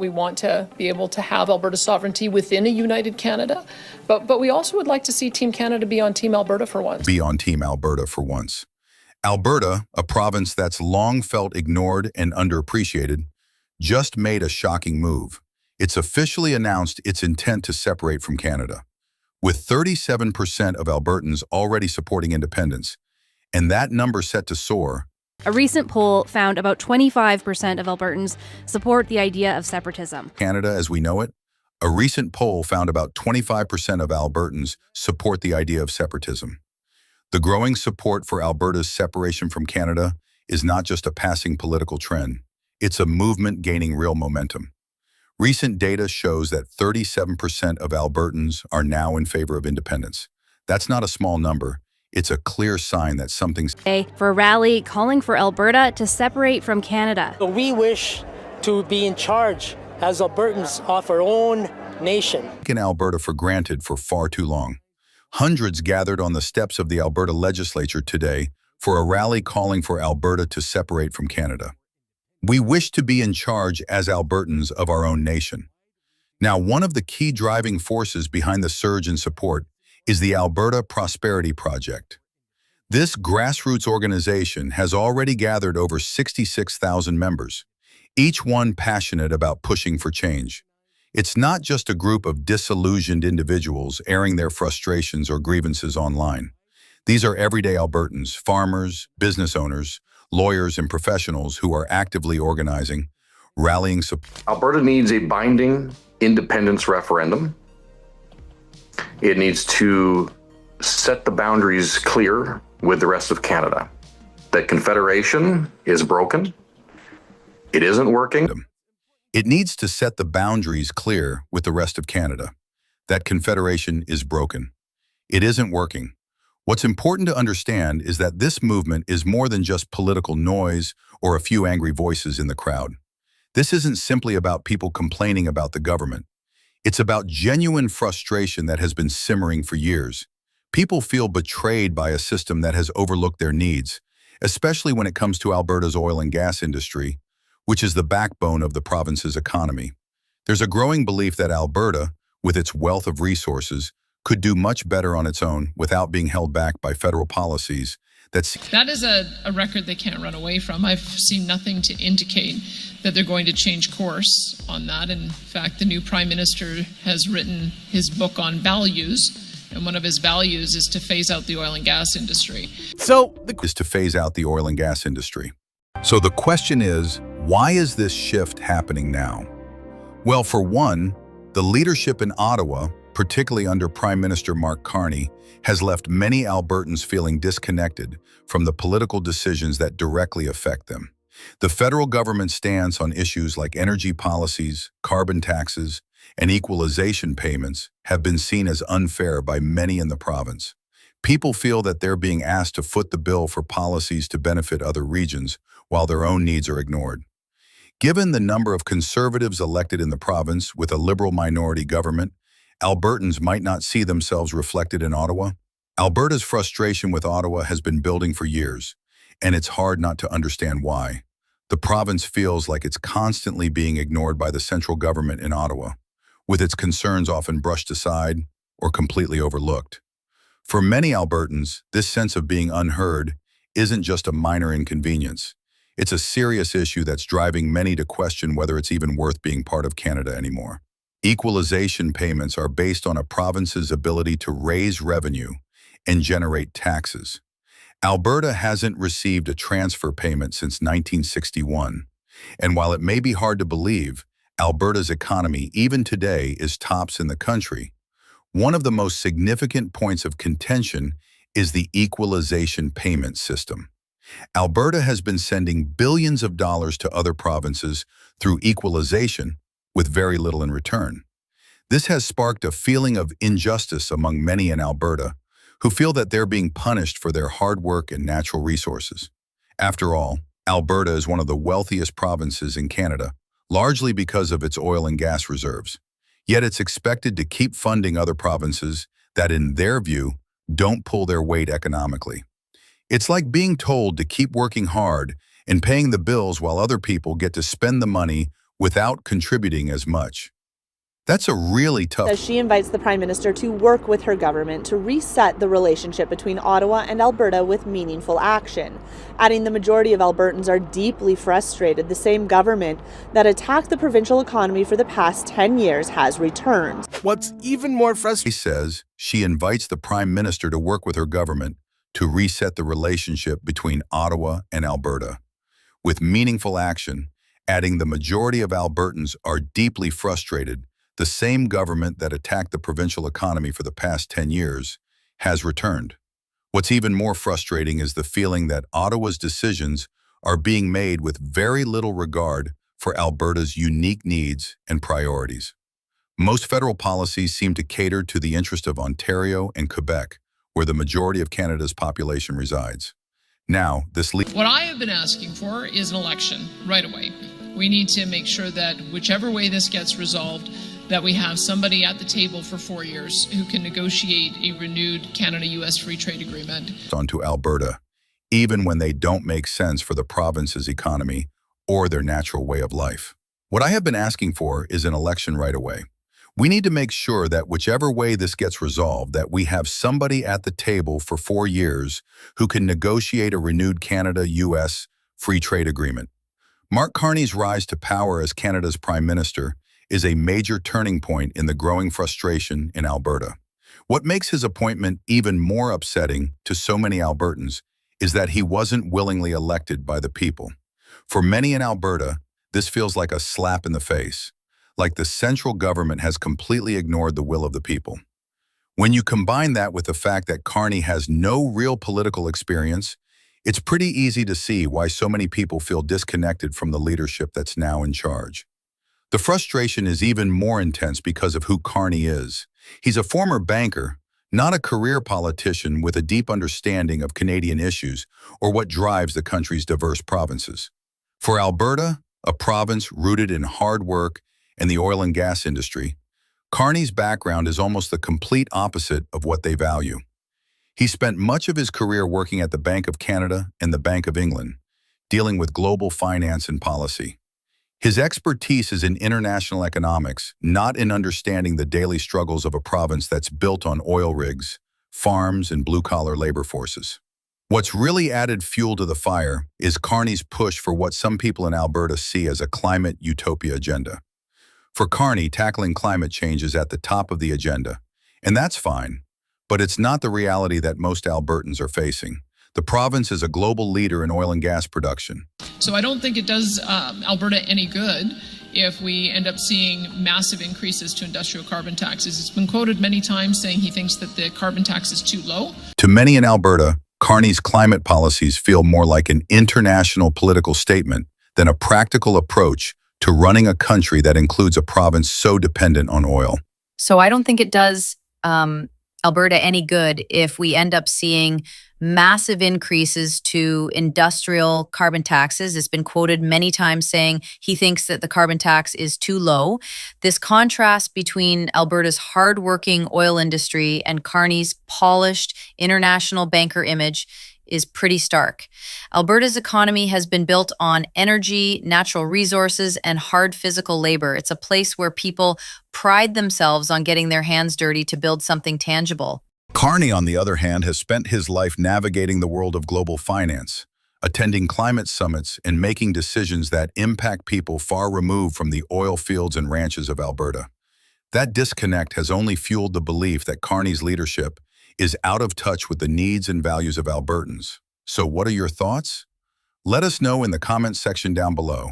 We want to be able to have Alberta sovereignty within a united Canada, but we also would like to see Team Canada be on Team Alberta for once. Be on Team Alberta for once. Alberta, a province that's long felt ignored and underappreciated, just made a shocking move. It's officially announced its intent to separate from Canada, with 37% of Albertans already supporting independence, and that number set to soar. A recent poll found about 25% of Albertans support the idea of separatism. Canada as we know it, a recent poll found about 25% of Albertans support the idea of separatism. The growing support for Alberta's separation from Canada is not just a passing political trend. It's a movement gaining real momentum. Recent data shows that 37% of Albertans are now in favor of independence. That's not a small number. It's a clear sign that something's for a rally calling for Alberta to separate from Canada. We wish to be in charge as Albertans of our own nation. Taken Alberta for granted for far too long. Hundreds gathered on the steps of the Alberta legislature today for a rally calling for Alberta to separate from Canada. We wish to be in charge as Albertans of our own nation. Now, one of the key driving forces behind the surge in support is the Alberta Prosperity Project. This grassroots organization has already gathered over 66,000 members, each one passionate about pushing for change. It's not just a group of disillusioned individuals airing their frustrations or grievances online. These are everyday Albertans, farmers, business owners, lawyers, and professionals who are actively organizing, rallying support. Alberta needs a binding independence referendum. It needs to set the boundaries clear with the rest of Canada. That Confederation is broken. It isn't working. It needs to set the boundaries clear with the rest of Canada. That Confederation is broken. It isn't working. What's important to understand is that this movement is more than just political noise or a few angry voices in the crowd. This isn't simply about people complaining about the government. It's about genuine frustration that has been simmering for years. People feel betrayed by a system that has overlooked their needs, especially when it comes to Alberta's oil and gas industry, which is the backbone of the province's economy. There's a growing belief that Alberta, with its wealth of resources, could do much better on its own without being held back by federal policies. That is a record they can't run away from. I've seen nothing to indicate that they're going to change course on that. In fact, the new Prime Minister has written his book on values, and one of his values is to phase out the oil and gas industry. So the question is, why is this shift happening now? Well, for one, the leadership in Ottawa, particularly under Prime Minister Mark Carney, has left many Albertans feeling disconnected from the political decisions that directly affect them. The federal government's stance on issues like energy policies, carbon taxes, and equalization payments have been seen as unfair by many in the province. People feel that they're being asked to foot the bill for policies to benefit other regions while their own needs are ignored. Given the number of Conservatives elected in the province with a Liberal minority government, Albertans might not see themselves reflected in Ottawa. Alberta's frustration with Ottawa has been building for years, and it's hard not to understand why. The province feels like it's constantly being ignored by the central government in Ottawa, with its concerns often brushed aside or completely overlooked. For many Albertans, this sense of being unheard isn't just a minor inconvenience. It's a serious issue that's driving many to question whether it's even worth being part of Canada anymore. Equalization payments are based on a province's ability to raise revenue and generate taxes. Alberta hasn't received a transfer payment since 1961, and while it may be hard to believe, Alberta's economy, even today, is tops in the country. One of the most significant points of contention is the equalization payment system. Alberta has been sending billions of dollars to other provinces through equalization with very little in return. This has sparked a feeling of injustice among many in Alberta who feel that they're being punished for their hard work and natural resources. After all, Alberta is one of the wealthiest provinces in Canada, largely because of its oil and gas reserves. Yet it's expected to keep funding other provinces that, in their view, don't pull their weight economically. It's like being told to keep working hard and paying the bills while other people get to spend the money without contributing as much. That's a really tough. As she invites the Prime Minister to work with her government to reset the relationship between Ottawa and Alberta with meaningful action, adding the majority of Albertans are deeply frustrated the same government that attacked the provincial economy for the past 10 years has returned. What's even more frustrating, She says she invites the Prime Minister to work with her government to reset the relationship between Ottawa and Alberta with meaningful action, adding the majority of Albertans are deeply frustrated. The same government that attacked the provincial economy for the past 10 years has returned. What's even more frustrating is the feeling that Ottawa's decisions are being made with very little regard for Alberta's unique needs and priorities. Most federal policies seem to cater to the interest of Ontario and Quebec, where the majority of Canada's population resides. Now, What I have been asking for is an election right away. We need to make sure that whichever way this gets resolved, that we have somebody at the table for 4 years who can negotiate a renewed Canada-US free trade agreement. onto Alberta, even when they don't make sense for the province's economy or their natural way of life. What I have been asking for is an election right away. We need to make sure that whichever way this gets resolved, that we have somebody at the table for 4 years who can negotiate a renewed Canada-US free trade agreement. Mark Carney's rise to power as Canada's Prime Minister is a major turning point in the growing frustration in Alberta. What makes his appointment even more upsetting to so many Albertans is that he wasn't willingly elected by the people. For many in Alberta, this feels like a slap in the face, like the central government has completely ignored the will of the people. When you combine that with the fact that Carney has no real political experience, it's pretty easy to see why so many people feel disconnected from the leadership that's now in charge. The frustration is even more intense because of who Carney is. He's a former banker, not a career politician with a deep understanding of Canadian issues or what drives the country's diverse provinces. For Alberta, a province rooted in hard work and the oil and gas industry, Carney's background is almost the complete opposite of what they value. He spent much of his career working at the Bank of Canada and the Bank of England, dealing with global finance and policy. His expertise is in international economics, not in understanding the daily struggles of a province that's built on oil rigs, farms, and blue-collar labor forces. What's really added fuel to the fire is Carney's push for what some people in Alberta see as a climate utopia agenda. For Carney, tackling climate change is at the top of the agenda, and that's fine, but it's not the reality that most Albertans are facing. The province is a global leader in oil and gas production. So I don't think it does Alberta any good if we end up seeing massive increases to industrial carbon taxes. It's been quoted many times saying he thinks that the carbon tax is too low. To many in Alberta, Carney's climate policies feel more like an international political statement than a practical approach to running a country that includes a province so dependent on oil. So I don't think it does Alberta any good if we end up seeing massive increases to industrial carbon taxes. It's been quoted many times saying he thinks that the carbon tax is too low. This contrast between Alberta's hardworking oil industry and Carney's polished international banker image is pretty stark. Alberta's economy has been built on energy, natural resources, and hard physical labor. It's a place where people pride themselves on getting their hands dirty to build something tangible. Carney, on the other hand, has spent his life navigating the world of global finance, attending climate summits, and making decisions that impact people far removed from the oil fields and ranches of Alberta. That disconnect has only fueled the belief that Carney's leadership is out of touch with the needs and values of Albertans. So what are your thoughts? Let us know in the comments section down below.